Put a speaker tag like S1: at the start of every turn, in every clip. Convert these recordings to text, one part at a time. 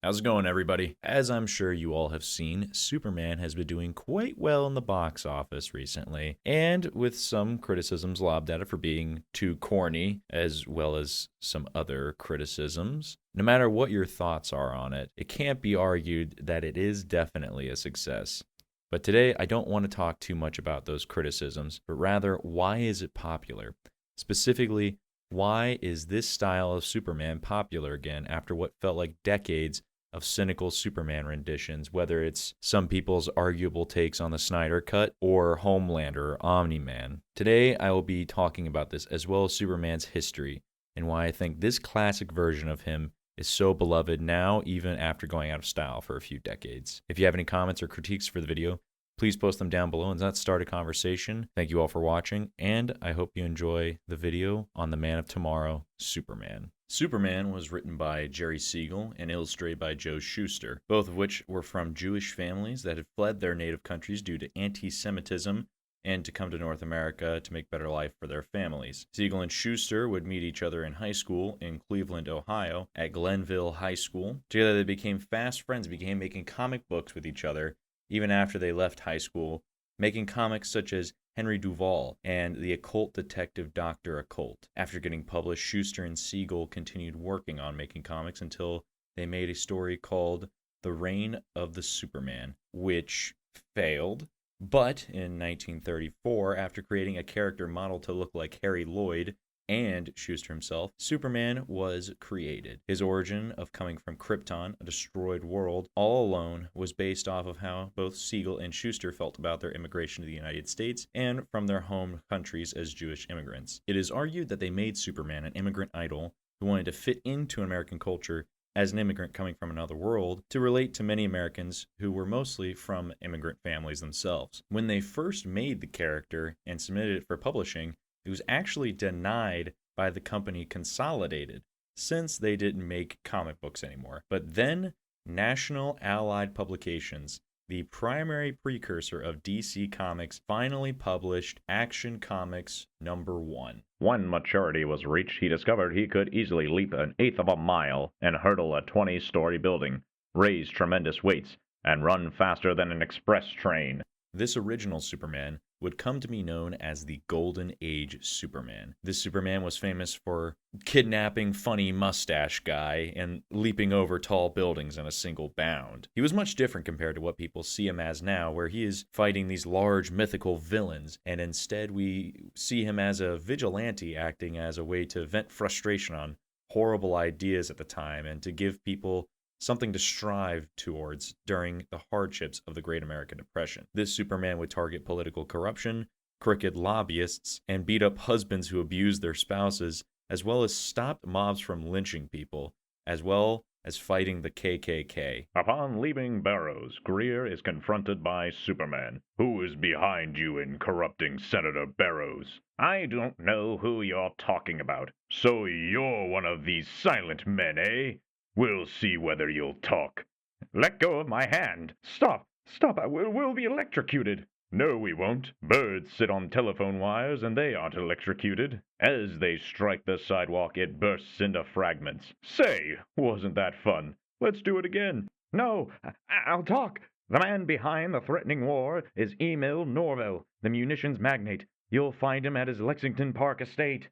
S1: How's it going, everybody? As I'm sure you all have seen, Superman has been doing quite well in the box office recently, and with some criticisms lobbed at it for being too corny, as well as some other criticisms. No matter what your thoughts are on it, it can't be argued that it is definitely a success. But today, I don't want to talk too much about those criticisms, but rather, why is it popular? Specifically, why is this style of Superman popular again after what felt like decades of cynical Superman renditions, whether it's some people's arguable takes on the Snyder Cut or Homelander or Omni-Man? Today, I will be talking about this as well as Superman's history and why I think this classic version of him is so beloved now, even after going out of style for a few decades. If you have any comments or critiques for the video, please post them down below and let's start a conversation. Thank you all for watching, and I hope you enjoy the video on the Man of Tomorrow, Superman. Superman was written by Jerry Siegel and illustrated by Joe Shuster, both of which were from Jewish families that had fled their native countries due to anti-Semitism and to come to North America to make better life for their families. Siegel and Shuster would meet each other in high school in Cleveland, Ohio, at Glenville High School. Together they became fast friends, began making comic books with each other, even after they left high school, making comics such as Henry Duval and The Occult Detective Dr. Occult. After getting published, Shuster and Siegel continued working on making comics until they made a story called The Reign of the Superman, which failed. But in 1934, after creating a character model to look like Harry Lloyd and Shuster himself, Superman was created. His origin of coming from Krypton, a destroyed world, all alone, was based off of how both Siegel and Shuster felt about their immigration to the United States and from their home countries as Jewish immigrants. It is argued that they made Superman an immigrant idol who wanted to fit into American culture as an immigrant coming from another world to relate to many Americans who were mostly from immigrant families themselves. When they first made the character and submitted it for publishing, it was actually denied by the company Consolidated, since they didn't make comic books anymore. But then, National Allied Publications, the primary precursor of DC Comics, finally published Action Comics #1.
S2: When maturity was reached, he discovered he could easily leap an eighth of a mile and hurdle a 20-story building, raise tremendous weights, and run faster than an express train.
S1: This original Superman would come to be known as the Golden Age Superman. This Superman was famous for kidnapping funny mustache guy and leaping over tall buildings in a single bound. He was much different compared to what people see him as now, where he is fighting these large mythical villains, and instead we see him as a vigilante acting as a way to vent frustration on horrible ideas at the time and to give people something to strive towards during the hardships of the Great American Depression. This Superman would target political corruption, crooked lobbyists, and beat up husbands who abused their spouses, as well as stop mobs from lynching people, as well as fighting the KKK.
S2: Upon leaving Barrows, Greer is confronted by Superman. Who is behind you in corrupting Senator Barrows? I don't know who you're talking about. So you're one of these silent men, eh? We'll see whether you'll talk. Let go of my hand. Stop! Stop! We'll be electrocuted. No, we won't. Birds sit on telephone wires and they aren't electrocuted. As they strike the sidewalk, it bursts into fragments. Say, wasn't that fun? Let's do it again. No, I'll talk. The man behind the threatening war is Emil Norville, the munitions magnate. You'll find him at his Lexington Park estate.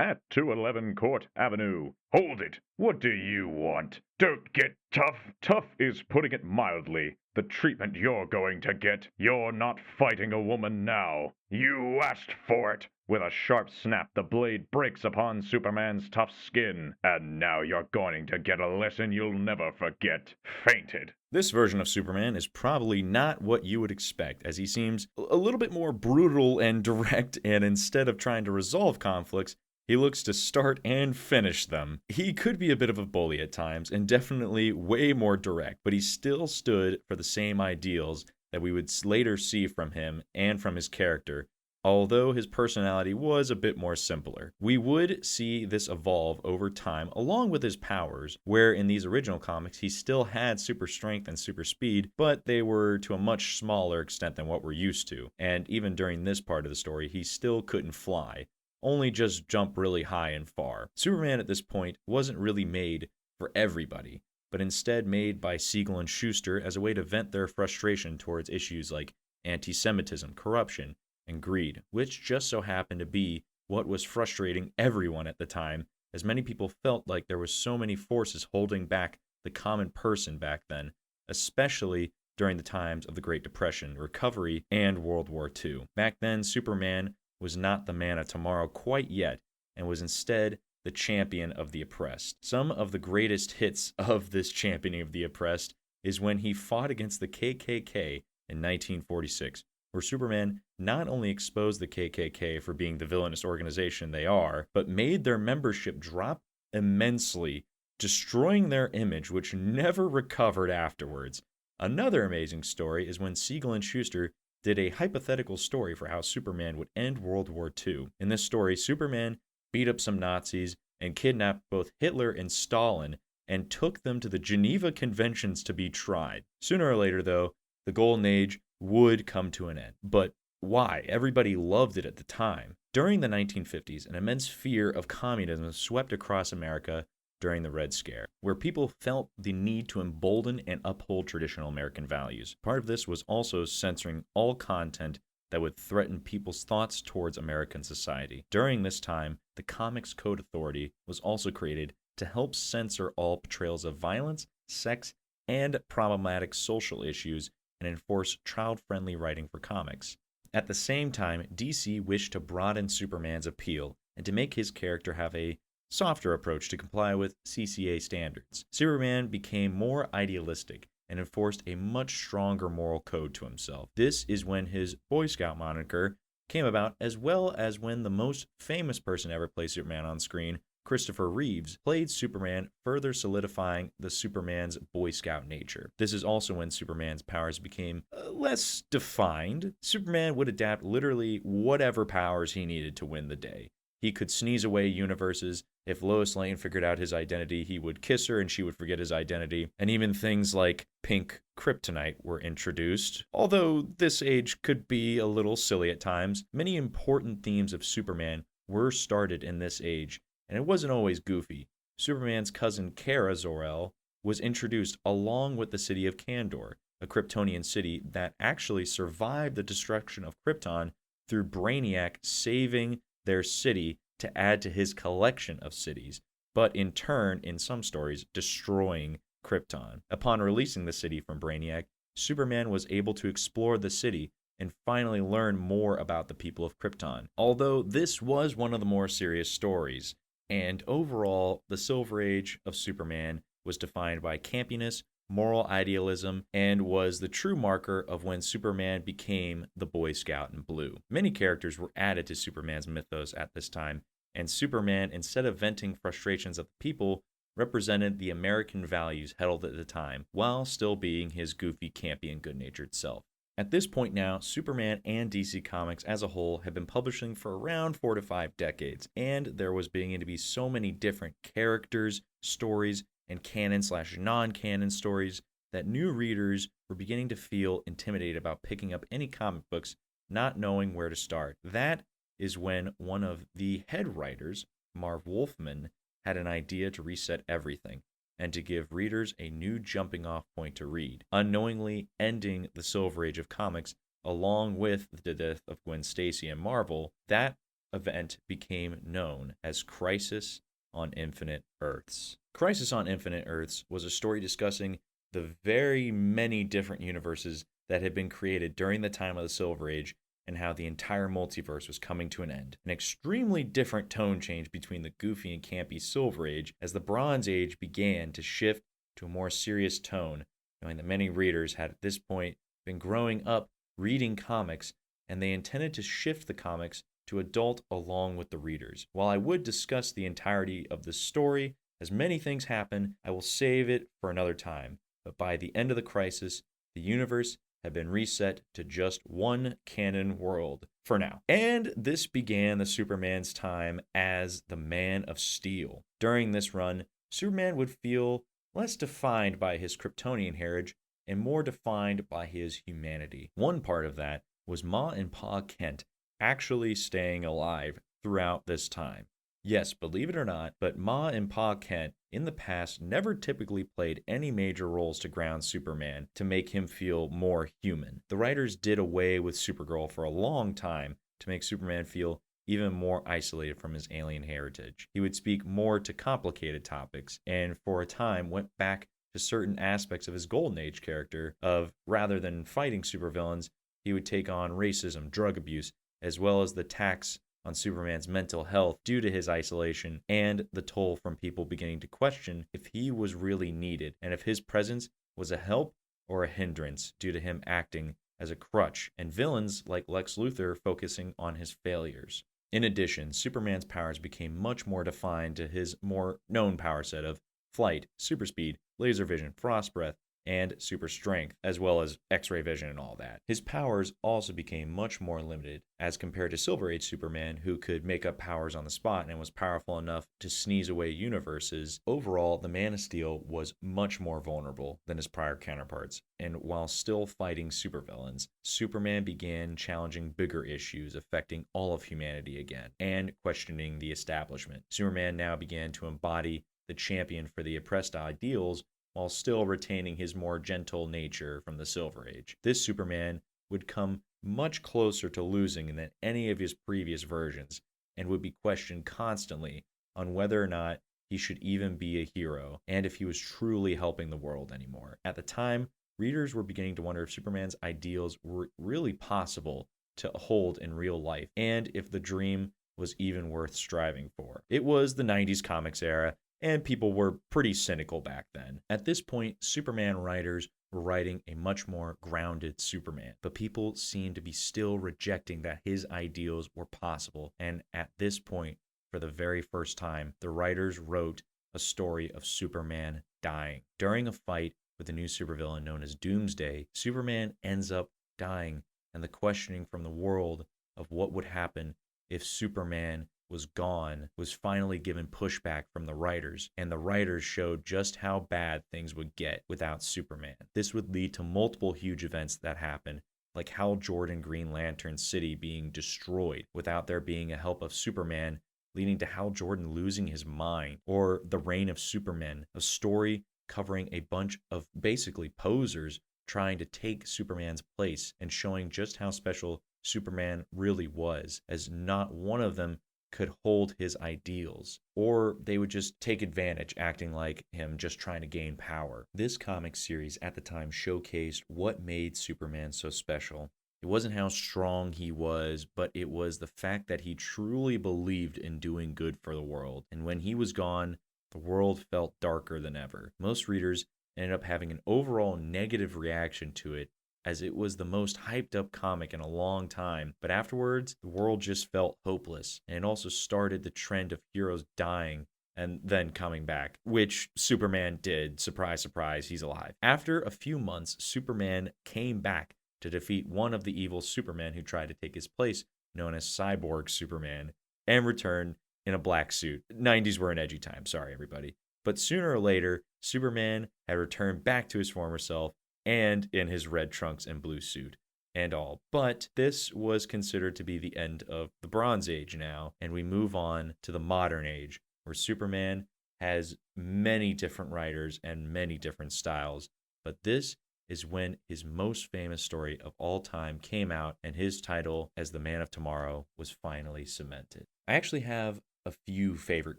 S2: At 211 Court Avenue. Hold it! What do you want? Don't get tough. Tough is putting it mildly. The treatment you're going to get. You're not fighting a woman now. You asked for it. With a sharp snap, the blade breaks upon Superman's tough skin. And now you're going to get a lesson you'll never forget. Fainted.
S1: This version of Superman is probably not what you would expect, as he seems a little bit more brutal and direct, and instead of trying to resolve conflicts, he looks to start and finish them. He could be a bit of a bully at times, and definitely way more direct, but he still stood for the same ideals that we would later see from him and from his character, although his personality was a bit more simpler. We would see this evolve over time along with his powers, where in these original comics he still had super strength and super speed, but they were to a much smaller extent than what we're used to. And even during this part of the story, he still couldn't fly, only just jump really high and far. Superman at this point wasn't really made for everybody, but instead made by Siegel and Schuster as a way to vent their frustration towards issues like anti-Semitism, corruption, and greed, which just so happened to be what was frustrating everyone at the time, as many people felt like there were so many forces holding back the common person back then, especially during the times of the Great Depression, recovery, and World War II. Back then, Superman was not the man of tomorrow quite yet, and was instead the champion of the oppressed. Some of the greatest hits of this championing of the oppressed is when he fought against the KKK in 1946, where Superman not only exposed the KKK for being the villainous organization they are, but made their membership drop immensely, destroying their image, which never recovered afterwards. Another amazing story is when Siegel and Schuster did a hypothetical story for how Superman would end World War II. In this story, Superman beat up some Nazis and kidnapped both Hitler and Stalin and took them to the Geneva Conventions to be tried. Sooner or later, though, the Golden Age would come to an end. But why? Everybody loved it at the time. During the 1950s, an immense fear of communism swept across America during the Red Scare, where people felt the need to embolden and uphold traditional American values. Part of this was also censoring all content that would threaten people's thoughts towards American society. During this time, the Comics Code Authority was also created to help censor all portrayals of violence, sex, and problematic social issues and enforce child-friendly writing for comics. At the same time, DC wished to broaden Superman's appeal and to make his character have a softer approach to comply with CCA standards. Superman became more idealistic and enforced a much stronger moral code to himself. This is when his Boy Scout moniker came about, as well as when the most famous person ever play Superman on screen, Christopher Reeves, played Superman, further solidifying the Superman's Boy Scout nature. This is also when Superman's powers became less defined. Superman would adapt literally whatever powers he needed to win the day. He could sneeze away universes. If Lois Lane figured out his identity, he would kiss her and she would forget his identity. And even things like pink kryptonite were introduced. Although this age could be a little silly at times, many important themes of Superman were started in this age, and it wasn't always goofy. Superman's cousin Kara Zor-El was introduced along with the city of Kandor, a Kryptonian city that actually survived the destruction of Krypton through Brainiac saving their city to add to his collection of cities, but in turn, in some stories, destroying Krypton. Upon releasing the city from Brainiac, Superman was able to explore the city and finally learn more about the people of Krypton. Although this was one of the more serious stories, and overall, the Silver Age of Superman was defined by campiness, moral idealism, and was the true marker of when Superman became the Boy Scout in blue. Many characters were added to Superman's mythos at this time, and Superman, instead of venting frustrations of the people, represented the American values held at the time, while still being his goofy, campy, and good-natured self. At this point now, Superman and DC Comics as a whole have been publishing for around 4 to 5 decades, and there was beginning to be so many different characters, stories, and canon/non-canon stories that new readers were beginning to feel intimidated about picking up any comic books, not knowing where to start. That is when one of the head writers, Marv Wolfman, had an idea to reset everything and to give readers a new jumping off point to read, unknowingly ending the Silver Age of comics along with the death of Gwen Stacy and Marvel. That event became known as Crisis on Infinite Earths. Crisis on Infinite Earths was a story discussing the very many different universes that had been created during the time of the Silver Age and how the entire multiverse was coming to an end. An extremely different tone change between the goofy and campy Silver Age as the Bronze Age began to shift to a more serious tone, knowing that many readers had at this point been growing up reading comics, and they intended to shift the comics to adult along with the readers. While I would discuss the entirety of the story, as many things happen, I will save it for another time. But by the end of the Crisis, the universe had been reset to just one canon world for now. And this began the Superman's time as the Man of Steel. During this run, Superman would feel less defined by his Kryptonian heritage and more defined by his humanity. One part of that was Ma and Pa Kent actually staying alive throughout this time. Yes, believe it or not, but Ma and Pa Kent in the past never typically played any major roles to ground Superman to make him feel more human. The writers did away with Supergirl for a long time to make Superman feel even more isolated from his alien heritage. He would speak more to complicated topics, and for a time went back to certain aspects of his Golden Age character of rather than fighting supervillains, he would take on racism, drug abuse, as well as the tax on Superman's mental health due to his isolation and the toll from people beginning to question if he was really needed and if his presence was a help or a hindrance due to him acting as a crutch, and villains like Lex Luthor focusing on his failures. In addition, Superman's powers became much more defined to his more known power set of flight, super speed, laser vision, frost breath, and super strength, as well as X ray vision and all that. His powers also became much more limited as compared to Silver Age Superman, who could make up powers on the spot and was powerful enough to sneeze away universes. Overall, the Man of Steel was much more vulnerable than his prior counterparts, and while still fighting supervillains, Superman began challenging bigger issues affecting all of humanity again and questioning the establishment. Superman now began to embody the champion for the oppressed ideals while still retaining his more gentle nature from the Silver Age. This Superman would come much closer to losing than any of his previous versions and would be questioned constantly on whether or not he should even be a hero and if he was truly helping the world anymore. At the time, readers were beginning to wonder if Superman's ideals were really possible to hold in real life and if the dream was even worth striving for. It was the 90s comics era, and people were pretty cynical back then. At this point, Superman writers were writing a much more grounded Superman, but people seemed to be still rejecting that his ideals were possible. And at this point, for the very first time, the writers wrote a story of Superman dying. During a fight with a new supervillain known as Doomsday, Superman ends up dying, and the questioning from the world of what would happen if Superman was gone was finally given pushback from the writers, and the writers showed just how bad things would get without Superman. This would lead to multiple huge events that happened, like Hal Jordan Green Lantern City being destroyed without there being a help of Superman, leading to Hal Jordan losing his mind, or The Reign of Superman, a story covering a bunch of basically posers trying to take Superman's place and showing just how special Superman really was, as not one of them could hold his ideals, or they would just take advantage, acting like him just trying to gain power. This comic series at the time showcased what made Superman so special. It wasn't how strong he was, but it was the fact that he truly believed in doing good for the world. And when he was gone, the world felt darker than ever. Most readers ended up having an overall negative reaction to it, as it was the most hyped up comic in a long time. But afterwards, the world just felt hopeless. And it also started the trend of heroes dying and then coming back, which Superman did. Surprise, surprise, he's alive. After a few months, Superman came back to defeat one of the evil Supermen who tried to take his place, known as Cyborg Superman, and returned in a black suit. 90s were an edgy time, sorry everybody. But sooner or later, Superman had returned back to his former self and in his red trunks and blue suit and all. But this was considered to be the end of the Bronze Age now, and we move on to the modern age, where Superman has many different writers and many different styles. But this is when his most famous story of all time came out, and his title as the Man of Tomorrow was finally cemented. I actually have a few favorite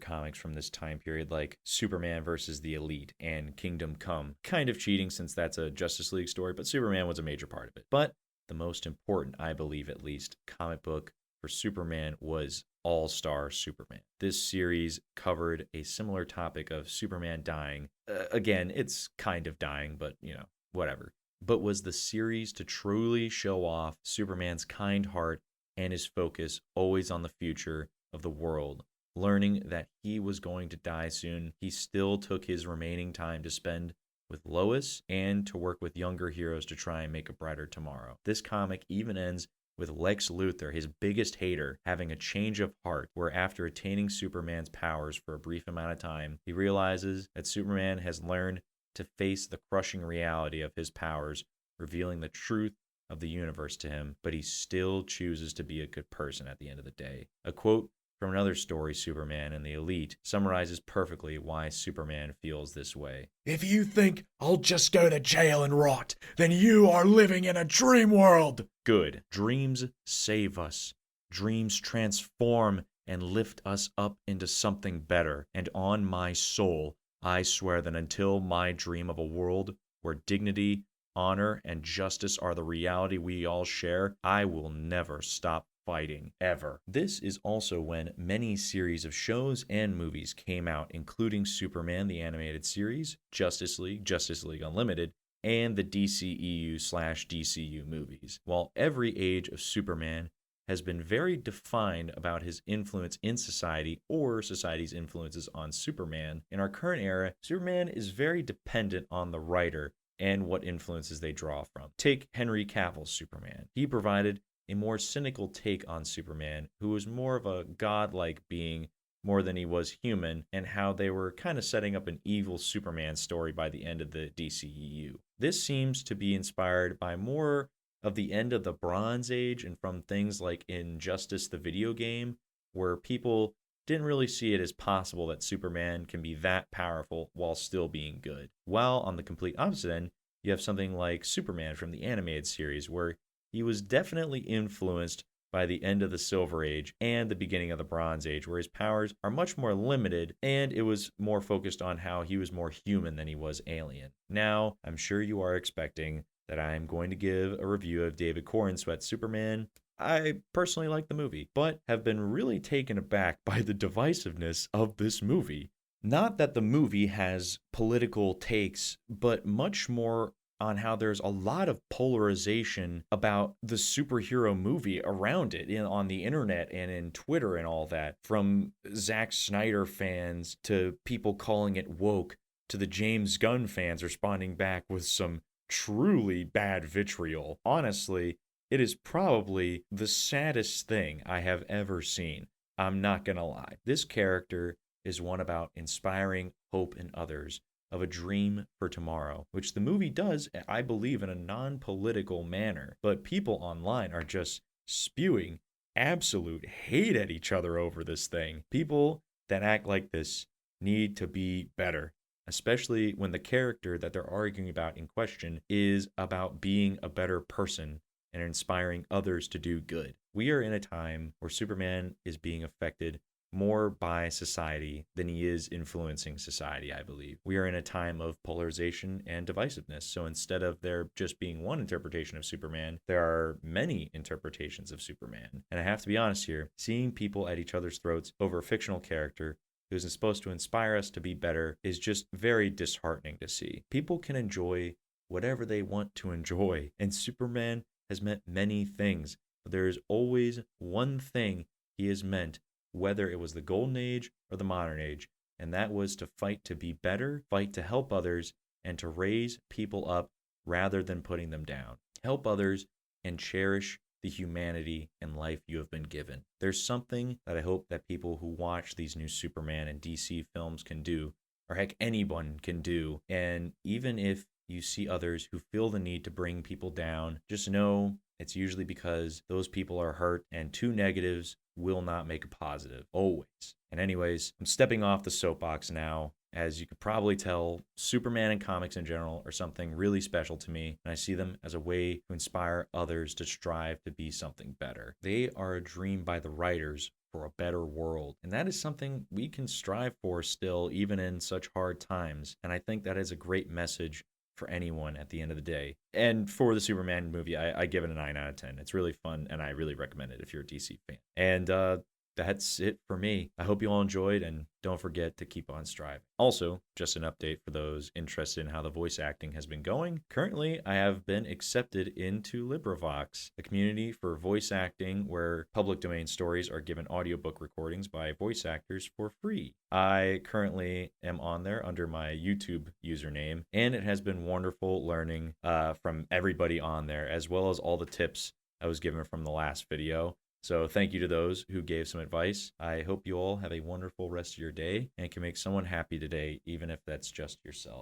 S1: comics from this time period, like Superman versus the Elite and Kingdom Come. Kind of cheating since that's a Justice League story, but Superman was a major part of it. But the most important, I believe at least, comic book for Superman was All-Star Superman. This series covered a similar topic of Superman dying. Again, it's kind of dying, but whatever. But was the series to truly show off Superman's kind heart and his focus always on the future of the world. Learning that he was going to die soon, he still took his remaining time to spend with Lois and to work with younger heroes to try and make a brighter tomorrow. This comic even ends with Lex Luthor, his biggest hater, having a change of heart, where after attaining Superman's powers for a brief amount of time, he realizes that Superman has learned to face the crushing reality of his powers, revealing the truth of the universe to him, but he still chooses to be a good person at the end of the day. A quote from another story, Superman and the Elite, summarizes perfectly why Superman feels this way.
S3: If you think I'll just go to jail and rot, then you are living in a dream world.
S1: Good. Dreams save us. Dreams transform and lift us up into something better. And on my soul, I swear that until my dream of a world where dignity, honor, and justice are the reality we all share, I will never stop fighting, ever. This is also when many series of shows and movies came out, including Superman, the animated series, Justice League Unlimited, and the DCEU/DCU movies. While every age of Superman has been very defined about his influence in society or society's influences on Superman, in our current era, Superman is very dependent on the writer and what influences they draw from. Take Henry Cavill's Superman. He provided a more cynical take on Superman, who was more of a godlike being more than he was human, and how they were kind of setting up an evil Superman story by the end of the DCEU. This seems to be inspired by more of the end of the Bronze Age and from things like Injustice, the video game, where people didn't really see it as possible that Superman can be that powerful while still being good. While on the complete opposite end, you have something like Superman from the animated series, where he was definitely influenced by the end of the Silver Age and the beginning of the Bronze Age, where his powers are much more limited, and it was more focused on how he was more human than he was alien. Now, I'm sure you are expecting that I'm going to give a review of David Corenswet's Superman. I personally like the movie, but have been really taken aback by the divisiveness of this movie. Not that the movie has political takes, but much more on how there's a lot of polarization about the superhero movie around it on the internet and in Twitter and all that, from Zack Snyder fans to people calling it woke to the James Gunn fans responding back with some truly bad vitriol. Honestly, it is probably the saddest thing I have ever seen. I'm not gonna lie. This character is one about inspiring hope in others, of a dream for tomorrow, which the movie does, I believe, in a non-political manner. But people online are just spewing absolute hate at each other over this thing. People that act like this need to be better, especially when the character that they're arguing about in question is about being a better person and inspiring others to do good. We are in a time where Superman is being affected more by society than he is influencing society, I believe. We are in a time of polarization and divisiveness. So instead of there just being one interpretation of Superman, there are many interpretations of Superman. And I have to be honest here, seeing people at each other's throats over a fictional character who is supposed to inspire us to be better is just very disheartening to see. People can enjoy whatever they want to enjoy, and Superman has meant many things, but there is always one thing he has meant, whether it was the golden age or the modern age, and that was to fight to be better, fight to help others, and to raise people up rather than putting them down. Help others and cherish the humanity and life you have been given. There's something that I hope that people who watch these new Superman and DC films can do, or heck, anyone can do. And even if you see others who feel the need to bring people down, just know it's usually because those people are hurt, and two negatives will not make a positive, always. And anyways, I'm stepping off the soapbox now. As you could probably tell, Superman and comics in general are something really special to me, and I see them as a way to inspire others to strive to be something better. They are a dream by the writers for a better world, and that is something we can strive for still, even in such hard times. And I think that is a great message for anyone at the end of the day. And for the Superman movie, I give it a 9 out of 10. It's really fun, and I really recommend it if you're a DC fan. And that's it for me. I hope you all enjoyed, and don't forget to keep on striving. Also, just an update for those interested in how the voice acting has been going. Currently, I have been accepted into LibriVox, a community for voice acting where public domain stories are given audiobook recordings by voice actors for free. I currently am on there under my YouTube username, and it has been wonderful learning from everybody on there, as well as all the tips I was given from the last video. So thank you to those who gave some advice. I hope you all have a wonderful rest of your day and can make someone happy today, even if that's just yourself.